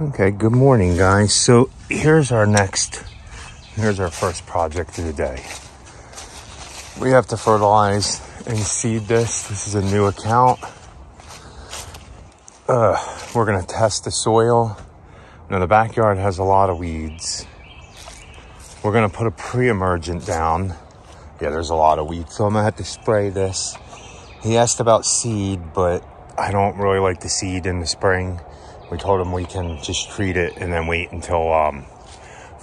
Okay, good morning, guys. So here's our first project of the day. We have to fertilize and seed this. This is a new account. We're gonna test the soil. Now the backyard has a lot of weeds. We're gonna put a pre-emergent down. Yeah, there's a lot of weeds, so I'm gonna have to spray this. He asked about seed, but I don't really like the seed in the spring. We told him we can just treat it and then wait until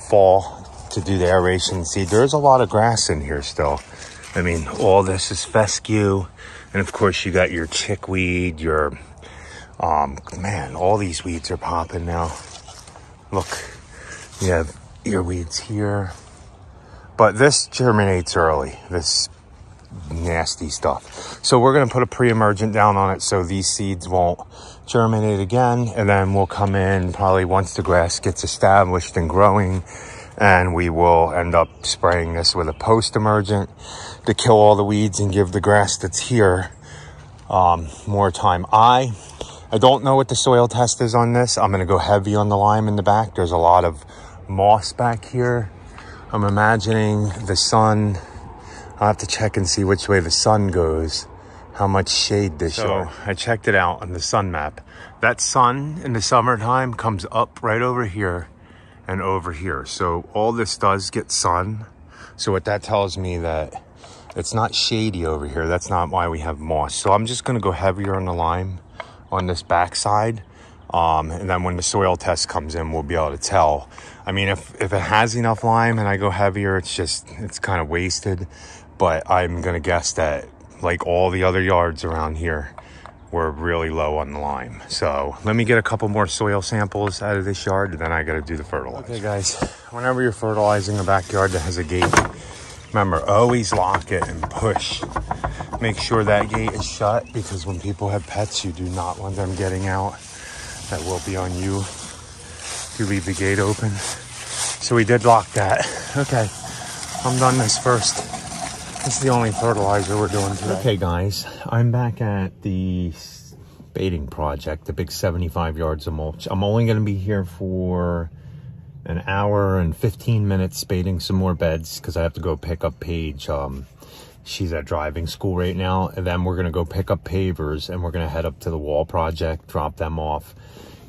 fall to do the aeration seed. There's a lot of grass in here still. I mean, all this is fescue. And of course you got your chickweed, your, man, all these weeds are popping now. Look, you have earweeds here. But this germinates early, this nasty stuff. So we're gonna put a pre-emergent down on it so these seeds won't germinate again, and then we'll come in probably once the grass gets established and growing, and we will end up spraying this with a post-emergent to kill all the weeds and give the grass that's here more time. I don't know what the soil test is on this. I'm gonna go heavy on the lime in the back. There's a lot of moss back here. I'm imagining the sun. I'll have to check and see which way the sun goes, how much shade this shows. I checked it out on the sun map. That sun in the summertime comes up right over here and over here. So all this does get sun. So what that tells me that it's not shady over here. That's not why we have moss. So I'm just gonna go heavier on the lime on this backside. And then when the soil test comes in, we'll be able to tell. I mean, if it has enough lime and I go heavier, it's kind of wasted. But I'm gonna guess that like all the other yards around here, we're really low on the lime. So let me get a couple more soil samples out of this yard, and then I gotta do the fertilizer. Okay guys, whenever you're fertilizing a backyard that has a gate, remember, always lock it and push. Make sure that gate is shut, because when people have pets, you do not want them getting out. That will be on you if you leave the gate open. So we did lock that. Okay, I'm done this first. This is the only fertilizer we're doing today. Okay guys, I'm back at the spading project, the big 75 yards of mulch. I'm only gonna be here for an hour and 15 minutes spading some more beds, because I have to go pick up Paige. She's at driving school right now, and then we're gonna go pick up pavers, and we're gonna head up to the wall project, drop them off,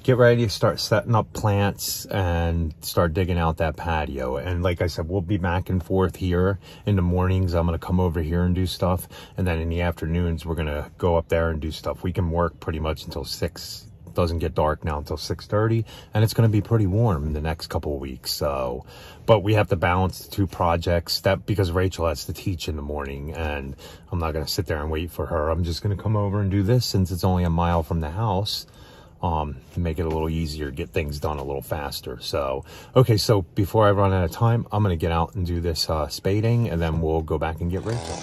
get ready to start setting up plants and start digging out that patio. And like I said, we'll be back and forth here. In the mornings, I'm gonna come over here and do stuff, and then in the afternoons, we're gonna go up there and do stuff. We can work pretty much until 6. It doesn't get dark now until 6:30, and it's gonna be pretty warm the next couple of weeks. So, but we have to balance the two projects, because Rachel has to teach in the morning, and I'm not gonna sit there and wait for her. I'm just gonna come over and do this, since it's only a mile from the house, to make it a little easier, get things done a little faster. So, okay, so before I run out of time, I'm gonna get out and do this spading, and then we'll go back and get Rachel.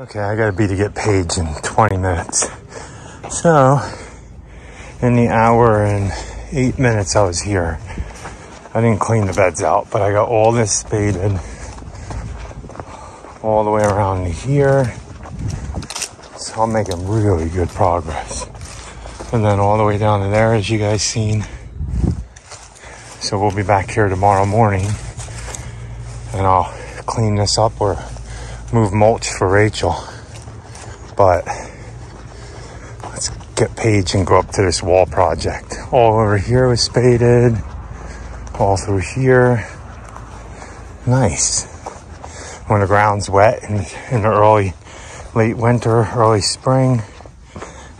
Okay, I gotta be to get Paige in 20 minutes. So, in the hour and 8 minutes I was here, I didn't clean the beds out, but I got all this spaded all the way around here. So I'm making really good progress. And then all the way down to there, as you guys seen. So we'll be back here tomorrow morning, and I'll clean this up or move mulch for Rachel. But let's get Paige and go up to this wall project. All over here was spaded, all through here. Nice. When the ground's wet and in the late winter, early spring,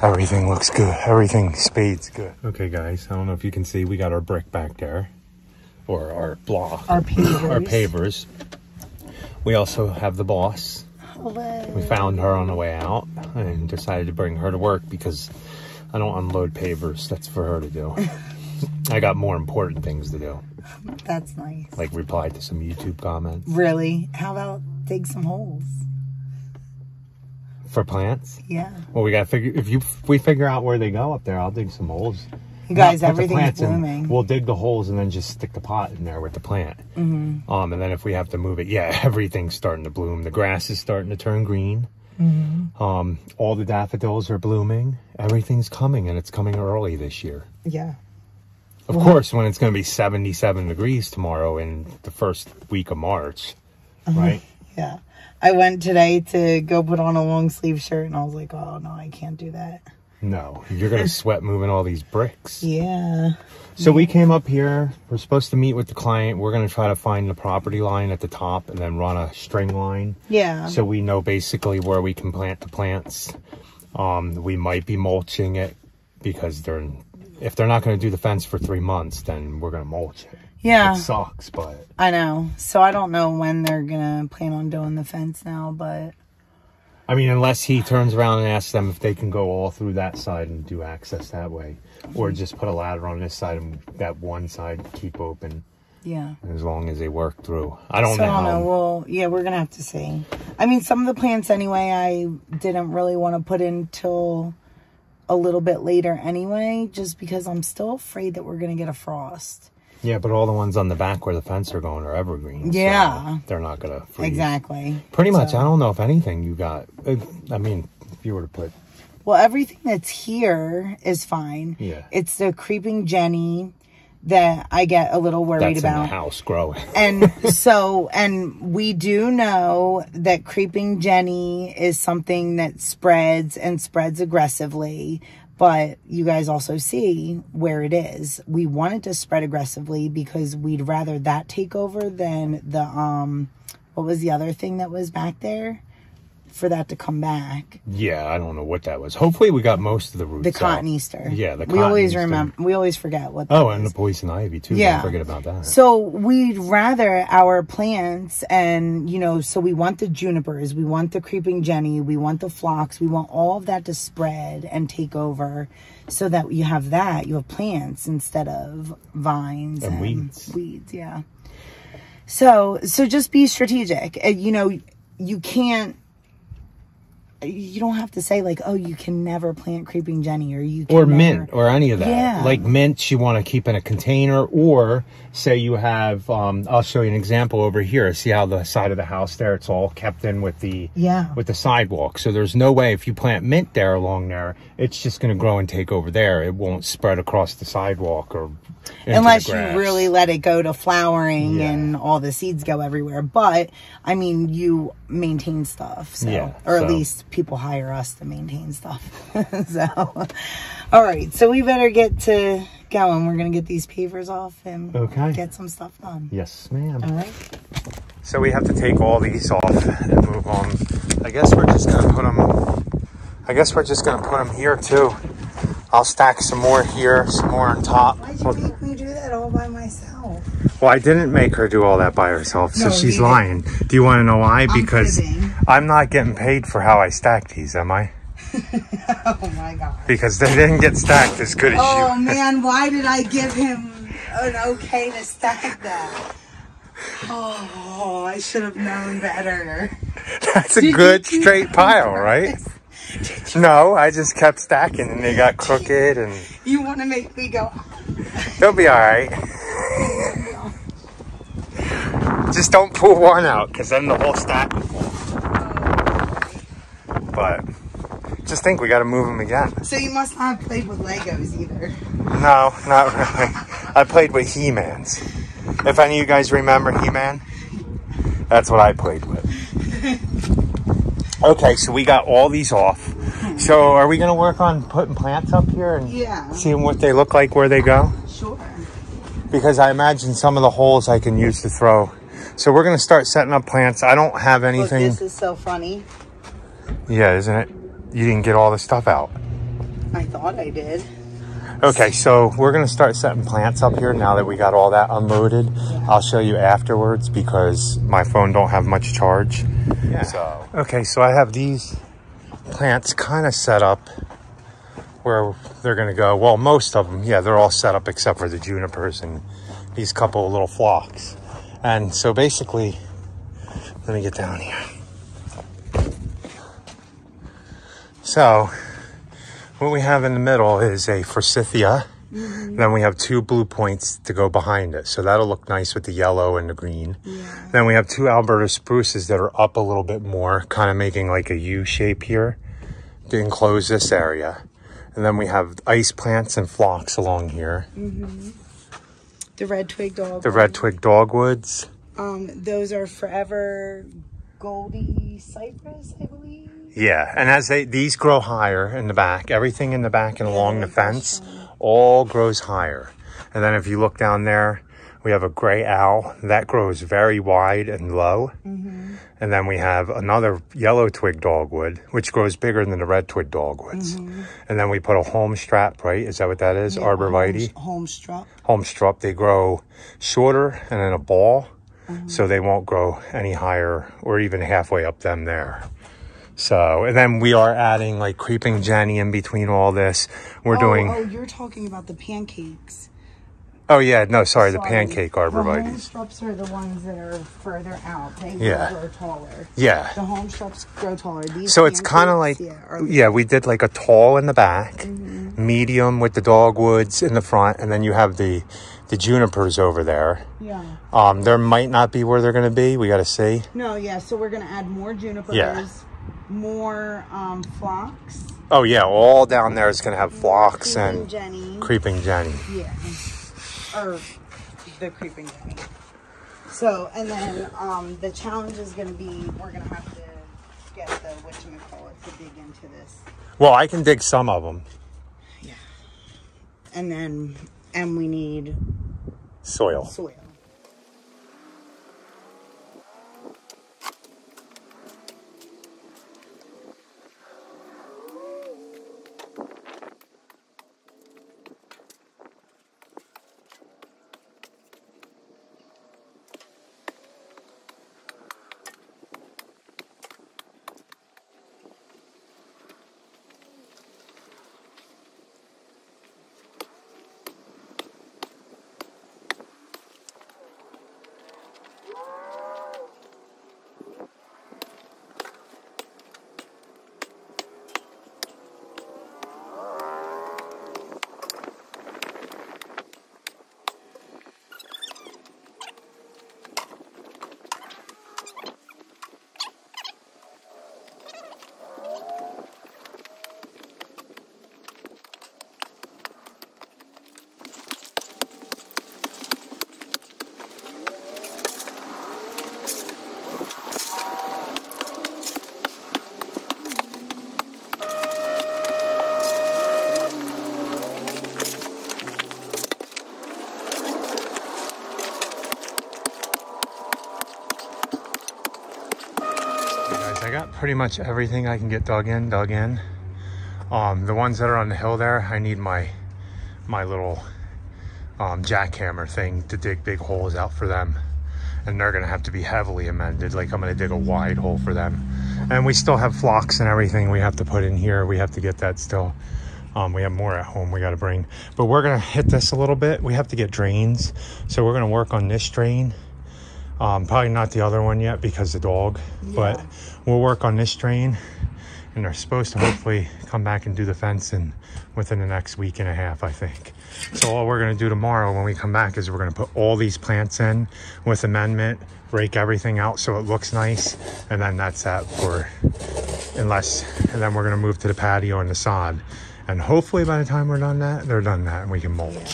everything looks good. Everything spades good. Okay, guys, I don't know if you can see, we got our brick back there, or our block, our pavers. We also have the boss. Hello. We found her on the way out and decided to bring her to work because I don't unload pavers. That's for her to do. I got more important things to do. That's nice. Like reply to some YouTube comments. Really? How about dig some holes? For plants? Yeah. Well, we gotta figure, if we figure out where they go up there, I'll dig some holes. You guys, everything's blooming. We'll dig the holes and then just stick the pot in there with the plant. Mm-hmm. And then if we have to move it, yeah, everything's starting to bloom. The grass is starting to turn green. Mm-hmm. All the daffodils are blooming. Everything's coming, and it's coming early this year. Yeah. Of course, when it's going to be 77 degrees tomorrow in the first week of March, right? Yeah. I went today to go put on a long sleeve shirt, and I was like, oh, no, I can't do that. No, you're going to sweat moving all these bricks. Yeah. So we came up here. We're supposed to meet with the client. We're going to try to find the property line at the top and then run a string line. Yeah. So we know basically where we can plant the plants. We might be mulching it because if they're not going to do the fence for 3 months, then we're going to mulch it. Yeah. It sucks, but... I know. So I don't know when they're going to plan on doing the fence now, but... I mean, unless he turns around and asks them if they can go all through that side and do access that way. Or just put a ladder on this side and that one side keep open. Yeah. As long as they work through. I don't know. I don't know. Well, yeah, we're going to have to see. I mean, some of the plants anyway, I didn't really want to put in till a little bit later anyway. Just because I'm still afraid that we're going to get a frost. Yeah, but all the ones on the back where the fence are going are evergreen. Yeah. So they're not going to freeze. Exactly. Pretty much. I don't know if anything you got. I mean, if you were to put... Well, everything that's here is fine. Yeah. It's the creeping Jenny that I get a little worried about. That's in the house growing. And we do know that creeping Jenny is something that spreads and spreads aggressively. But you guys also see where it is. We want it to spread aggressively because we'd rather that take over than the, what was the other thing that was back there? For that to come back. Yeah, I don't know what that was. Hopefully we got most of the roots The cotton Easter. Yeah, the cotton We always Easter. remember. We always forget what that Oh, is. and the poison ivy too. Yeah. Don't forget about that. So we'd rather our plants and, you know, so we want the junipers, we want the creeping Jenny, we want the phlox, we want all of that to spread and take over so that you have plants instead of vines and weeds. Weeds, yeah. So just be strategic. You know, you don't have to say like, oh, you can never plant creeping Jenny or mint or any of that. Yeah. Like mint you want to keep in a container, or say you have I'll show you an example over here. See how the side of the house there, it's all kept in with the sidewalk. So there's no way if you plant mint there along there, it's just going to grow and take over there. It won't spread across the sidewalk or unless you really let it go to flowering and all the seeds go everywhere. But I mean, you maintain stuff, so or at least people hire us to maintain stuff. So all right, so we better get to going. We're gonna get these pavers off and get some stuff done. Yes, ma'am. All right, so we have to take all these off and move them. I guess we're just gonna put them here too. I'll stack some more here, some more on top. Why'd you make me do that all by myself? Well, I didn't make her do all that by herself, so she's lying. Do you want to know why? Because I'm not getting paid for how I stack these, am I? Oh my God. Because they didn't get stacked as good as you. Oh man, why did I give him an okay to stack that? Oh, I should have known better. That's a good straight pile, right? No, I just kept stacking and they got crooked and... You want to make me go... They'll be all right. Just don't pull one out because then the whole stack will fall. But just think we got to move them again. So you must not have played with Legos either. No, not really. I played with He-Mans. If any of you guys remember He-Man, that's what I played with. Okay, so we got all these off. So are we going to work on putting plants up here and seeing what they look like, where they go? Sure. Because I imagine some of the holes I can use to throw. So we're going to start setting up plants. I don't have anything. Look, this is so funny. Yeah, isn't it? You didn't get all the stuff out. I thought I did. Okay, so we're going to start setting plants up here now that we got all that unloaded. Yeah. I'll show you afterwards because my phone don't have much charge. Yeah. So, okay, so I have these plants kind of set up where they're going to go. Well, most of them, yeah, they're all set up except for the junipers and these couple of little phlox. And so basically, let me get down here. So what we have in the middle is a forsythia. Then we have two blue points to go behind it. So that'll look nice with the yellow and the green. Yeah. Then we have two Alberta spruces that are up a little bit more, kind of making like a U shape here to enclose this area. And then we have ice plants and phlox along here. The red twig dogwoods. The red twig dogwoods. Those are forever Goldie cypress, I believe. Yeah, and as these grow higher in the back, everything in the back and along the fence all grows higher. And then if you look down there, we have a gray owl that grows very wide and low. And then we have another yellow twig dogwood, which grows bigger than the red twig dogwoods. And then we put a home strap, right? Is that what that is? Yeah, arborvitae. Home strap. Home strap. They grow shorter and in a ball, so they won't grow any higher or even halfway up them there. So, and then we are adding like creeping Jenny in between all this. We're doing... Oh, you're talking about the pancakes. Oh, yeah. No, sorry. The pancake arborvitaes. The home straps are the ones that are further out. They grow taller. Yeah. The home straps grow taller. These so it's kind of like... Yeah, we did like a tall in the back, medium with the dogwoods in the front, and then you have the junipers over there. Yeah. There might not be where they're going to be. We got to see. No, yeah. So we're going to add more junipers. Yeah. More phlox. Oh yeah, all down there is going to have phlox and Jenny. Creeping Jenny. Yeah, or the creeping Jenny. So, and then the challenge is going to be we're going to have to get the whatchamacallit to dig into this. Well, I can dig some of them. Yeah, and we need soil. I got pretty much everything I can get dug in. The ones that are on the hill there, I need my little jackhammer thing to dig big holes out for them. And they're gonna have to be heavily amended. Like I'm gonna dig a wide hole for them. And we still have phlox and everything we have to put in here. We have to get that still. We have more at home we gotta bring. But we're gonna hit this a little bit. We have to get drains. So we're gonna work on this drain. Probably not the other one yet because the dog, but we'll work on this drain, and they're supposed to hopefully come back and do the fencing within the next week and a half, I think. So all we're going to do tomorrow when we come back is we're going to put all these plants in with amendment, break everything out so it looks nice, and then that's that for and then we're going to move to the patio and the sod, and hopefully by the time we're done that, they're done that and we can mulch.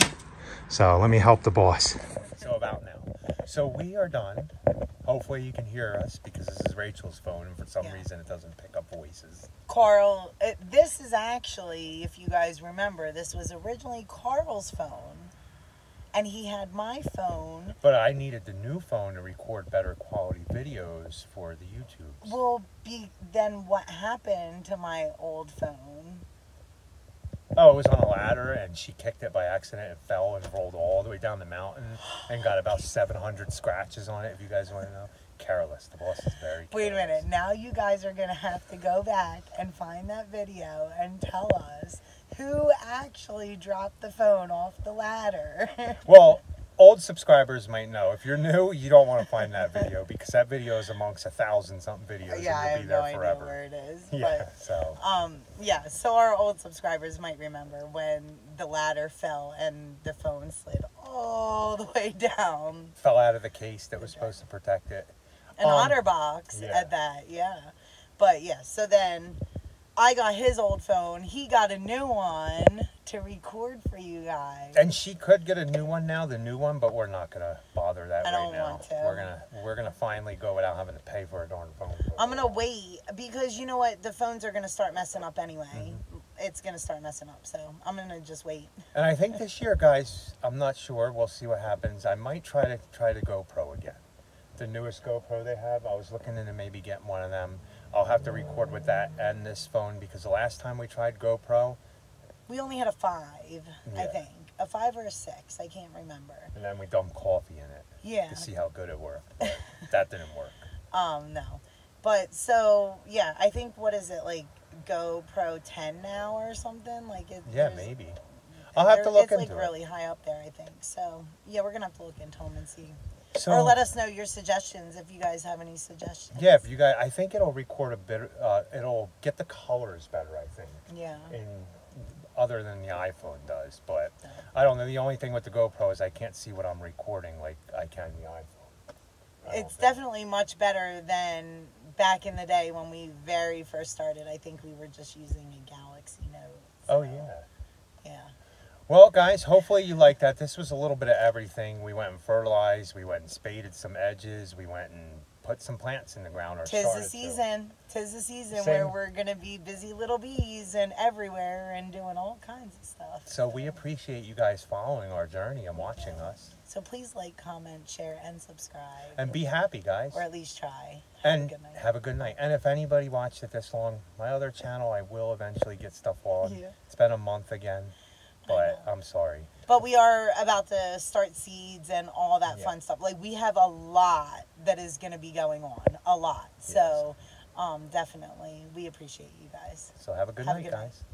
So let me help the boss. So about now. So we are done. Hopefully you can hear us because this is Rachel's phone and for some reason it doesn't pick up voices. Carl, this is actually, if you guys remember, this was originally Carl's phone. And he had my phone. But I needed the new phone to record better quality videos for the YouTubes. Well, then what happened to my old phone? Oh, it was on a ladder and she kicked it by accident and fell and rolled all the way down the mountain and got about 700 scratches on it, if you guys want to know. Careless. The boss is very careless. Wait a minute. Now you guys are going to have to go back and find that video and tell us who actually dropped the phone off the ladder. Well, old subscribers might know. If you're new, you don't want to find that video because that video is amongst 1,000-something videos. Yeah, I and have it'll no be there forever. idea where it is. Yeah, But, so our old subscribers might remember when the ladder fell and the phone slid all the way down. Fell out of the case that was supposed to protect it. An OtterBox at that, But so then I got his old phone. He got a new one to record for you guys. And she could get a new one now, the new one, but we're not gonna bother that right now. I don't want to. We're gonna finally go without having to pay for a darn phone. I'm gonna wait because you know what, the phones are gonna start messing up anyway. It's gonna start messing up, so I'm gonna just wait. And I think this year, guys, I'm not sure. We'll see what happens. I might try to GoPro again. The newest GoPro they have. I was looking into maybe getting one of them. I'll have to record with that and this phone because the last time we tried GoPro, we only had a 5, I think. A 5 or a 6, I can't remember. And then we dumped coffee in it. To see how good it worked. But that didn't work. No. But so, I think, what is it, like GoPro 10 now or something? Like maybe. I'll have to look into it. It's like really high up there, I think. So, we're going to have to look into them and see. So, or let us know your suggestions if you guys have any suggestions. Yeah, if you guys, I think it'll record a bit. It'll get the colors better, I think. Yeah. Other than the iPhone does, but I don't know. The only thing with the GoPro is I can't see what I'm recording like I can the iPhone. It's definitely much better than back in the day when we very first started. I think we were just using a Galaxy Note. So. Oh yeah. Yeah. Well, guys, hopefully you like that. This was a little bit of everything. We went and fertilized. We went and spaded some edges. We went and put some plants in the ground. Tis the season. Tis the season where we're going to be busy little bees and everywhere and doing all kinds of stuff. So we appreciate you guys following our journey and watching us. So please like, comment, share, and subscribe. And be happy, guys. Or at least try. Have a good night. And if anybody watched it this long, my other channel, I will eventually get stuff on. Yeah. It's been a month again. But I'm sorry. But we are about to start seeds and all that fun stuff. Like, we have a lot that is going to be going on. A lot. Yes. So, definitely, we appreciate you guys. So, have a good night, guys.